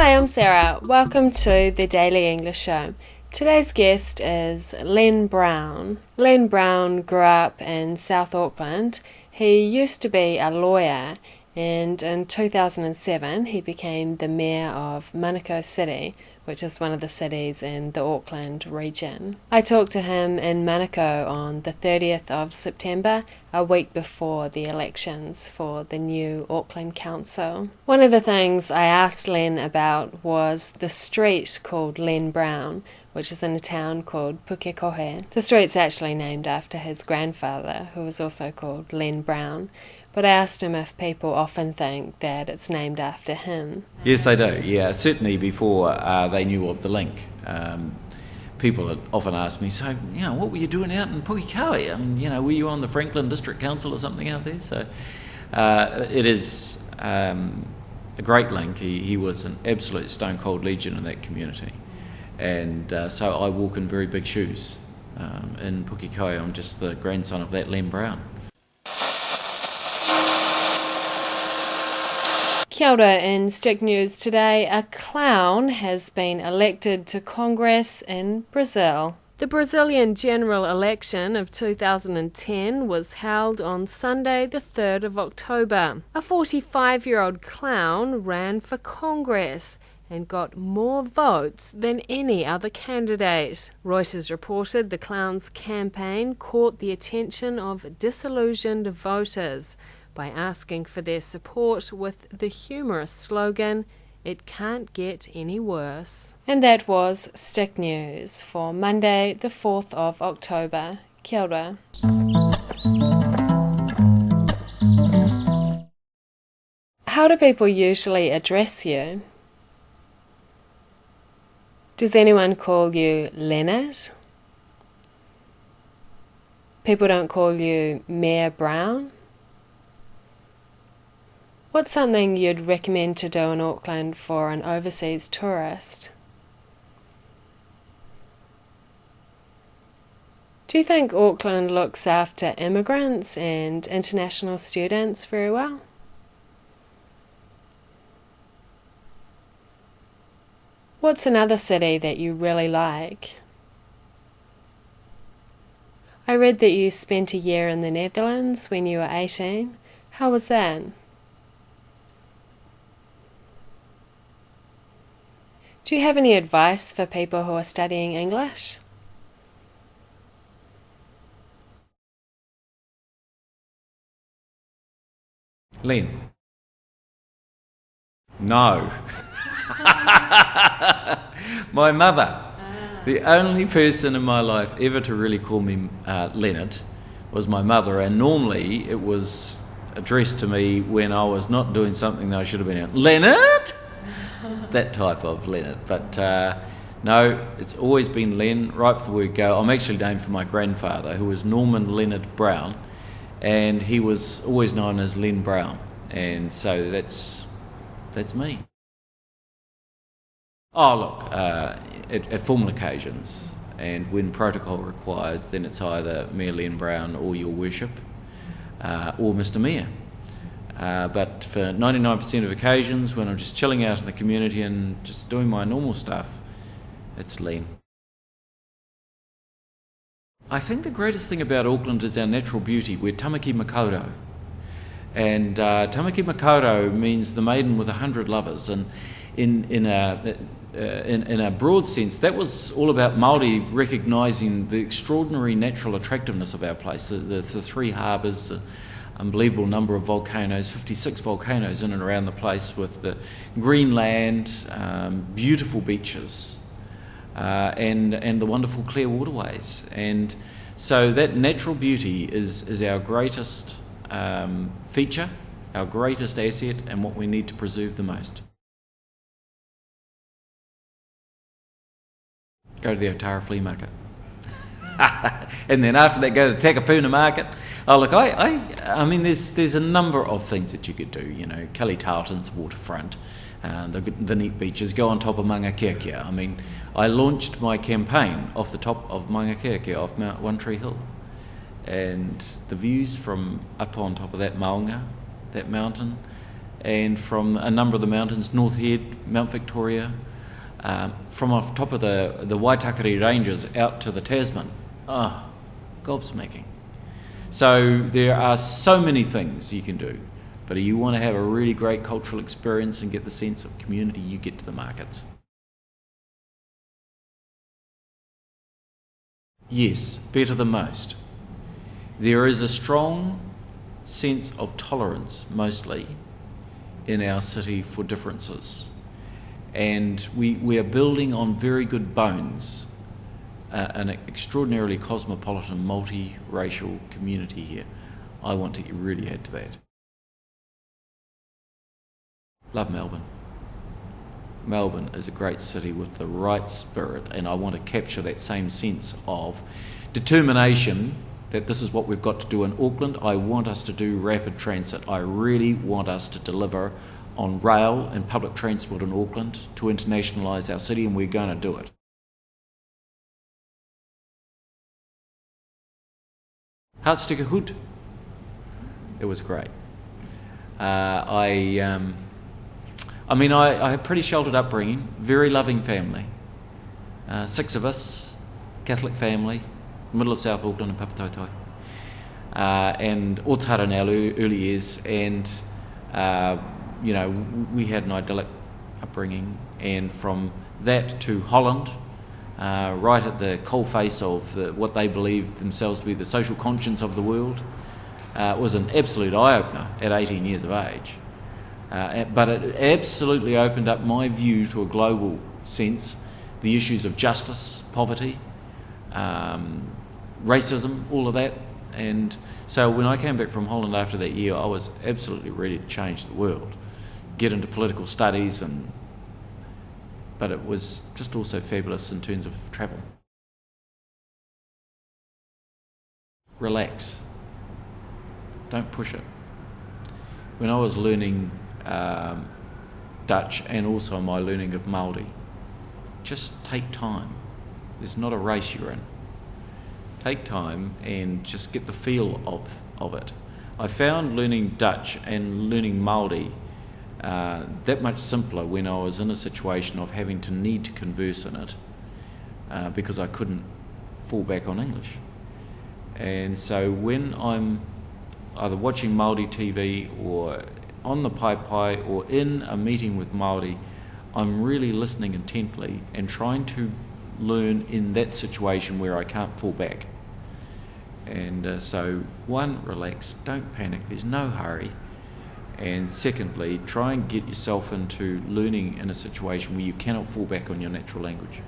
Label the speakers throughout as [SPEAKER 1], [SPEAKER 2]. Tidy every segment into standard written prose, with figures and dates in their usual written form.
[SPEAKER 1] Hi, I'm Sarah. Welcome to the Daily English Show. Today's guest is Len Brown. Len Brown grew up in South Auckland. He used to be a lawyer, and in 2007 he became the Mayor of Manukau City, which is one of the cities in the Auckland region. I talked to him in Manukau on the 30th of September, a week before the elections for the new Auckland Council. One of the things I asked Len about was the street called Len Brown, which is in a town called Pukekohe. The street's actually named after his grandfather, who was also called Len Brown. But I asked him if people often think that it's named after him.
[SPEAKER 2] Yes, they do, yeah. Certainly before they knew of the link. People had often asked me, so, what were you doing out in Pukekohe? I mean, were you on the Franklin District Council or something out there? So it is a great link. He was an absolute stone-cold legend in that community. And so I walk in very big shoes in Pukekohe. I'm just the grandson of that Len Brown.
[SPEAKER 1] Kia ora, in Stick News today, a clown has been elected to Congress in Brazil. The Brazilian general election of 2010 was held on Sunday the 3rd of October. A 45-year-old clown ran for Congress and got more votes than any other candidate. Reuters reported the clown's campaign caught the attention of disillusioned voters by asking for their support with the humorous slogan, "It can't get any worse." And that was Stick News for Monday the 4th of October. Kia ora. How do people usually address you? Does anyone call you Leonard? People don't call you Mayor Brown? What's something you'd recommend to do in Auckland for an overseas tourist? Do you think Auckland looks after immigrants and international students very well? What's another city that you really like? I read that you spent a year in the Netherlands when you were 18. How was that? Do you have any advice for people who are studying English?
[SPEAKER 2] Len? No. My mother. The only person in my life ever to really call me Leonard was my mother, and normally it was addressed to me when I was not doing something that I should have been doing. Leonard? That type of Leonard. But no, it's always been Len, right from the word go. I'm actually named for my grandfather, who was Norman Leonard Brown, and he was always known as Len Brown. And so that's me. Oh, look, at formal occasions, and when protocol requires, then it's either Mayor Len Brown or Your Worship, or Mr. Mayor. But for 99% of occasions, when I'm just chilling out in the community and just doing my normal stuff, it's Len. I think the greatest thing about Auckland is our natural beauty. We're tamaki makaurau. And tamaki makaurau means the maiden with 100 lovers. And in a broad sense, that was all about Māori recognising the extraordinary natural attractiveness of our place. The three harbours, the unbelievable number of volcanoes, 56 volcanoes in and around the place, with the green land, beautiful beaches, and the wonderful clear waterways. And so that natural beauty is our greatest feature, our greatest asset, and what we need to preserve the most. Go to the Otara Flea Market. And then after that, go to Takapuna Market. Oh, look, I mean, there's a number of things that you could do. Kelly Tarleton's waterfront, the neat beaches, go on top of Mangakeakea. I mean, I launched my campaign off the top of Mangakeakea, off Mount One Tree Hill. And the views from up on top of that maunga, that mountain, and from a number of the mountains, North Head, Mount Victoria, from off top of the Waitakere Ranges out to the Tasman. Gobsmacking. So there are so many things you can do, but if you want to have a really great cultural experience and get the sense of community, you get to the markets. Yes, better than most. There is a strong sense of tolerance, mostly, in our city for differences. And we are building on very good bones an extraordinarily cosmopolitan, multi-racial community here. I want to really add to that. Love Melbourne. Melbourne is a great city with the right spirit, and I want to capture that same sense of determination that this is what we've got to do in Auckland. I want us to do rapid transit. I really want us to deliver on rail and public transport in Auckland to internationalise our city, and we're going to do it. Hartstikke goed. It was great. I have pretty sheltered upbringing, very loving family. 6 of us, Catholic family, middle of South Auckland and Papatautai. And all tara in our early years, and we had an idyllic upbringing, and from that to Holland, right at the coalface of what they believed themselves to be the social conscience of the world, was an absolute eye-opener at 18 years of age. But it absolutely opened up my view to a global sense, the issues of justice, poverty, racism, all of that. And so when I came back from Holland after that year, I was absolutely ready to change the world, get into political studies, but it was just also fabulous in terms of travel. Relax. Don't push it. When I was learning Dutch and also my learning of Māori, just take time. There's not a race you're in. Take time and just get the feel of it. I found learning Dutch and learning Māori that much simpler when I was in a situation of having to need to converse in it because I couldn't fall back on English. And so when I'm either watching Māori TV or on the pai or in a meeting with Māori, I'm really listening intently and trying to learn in that situation where I can't fall back. And so, one, relax, don't panic, there's no hurry. And secondly, try and get yourself into learning in a situation where you cannot fall back on your natural language.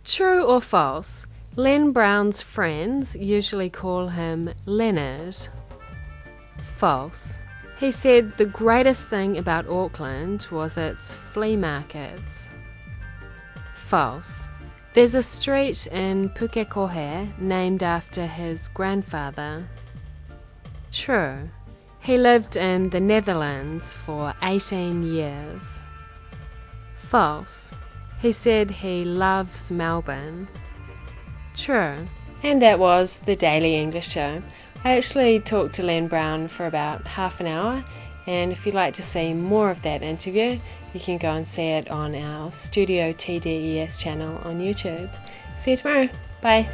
[SPEAKER 1] True or false? Len Brown's friends usually call him Leonard. False. He said the greatest thing about Auckland was its flea markets. False. There's a street in Pukekohe named after his grandfather. True. He lived in the Netherlands for 18 years. False. He said he loves Melbourne. True. And that was the Daily English Show. I actually talked to Len Brown for about half an hour, and if you'd like to see more of that interview, you can go and see it on our Studio TDES channel on YouTube. See you tomorrow. Bye.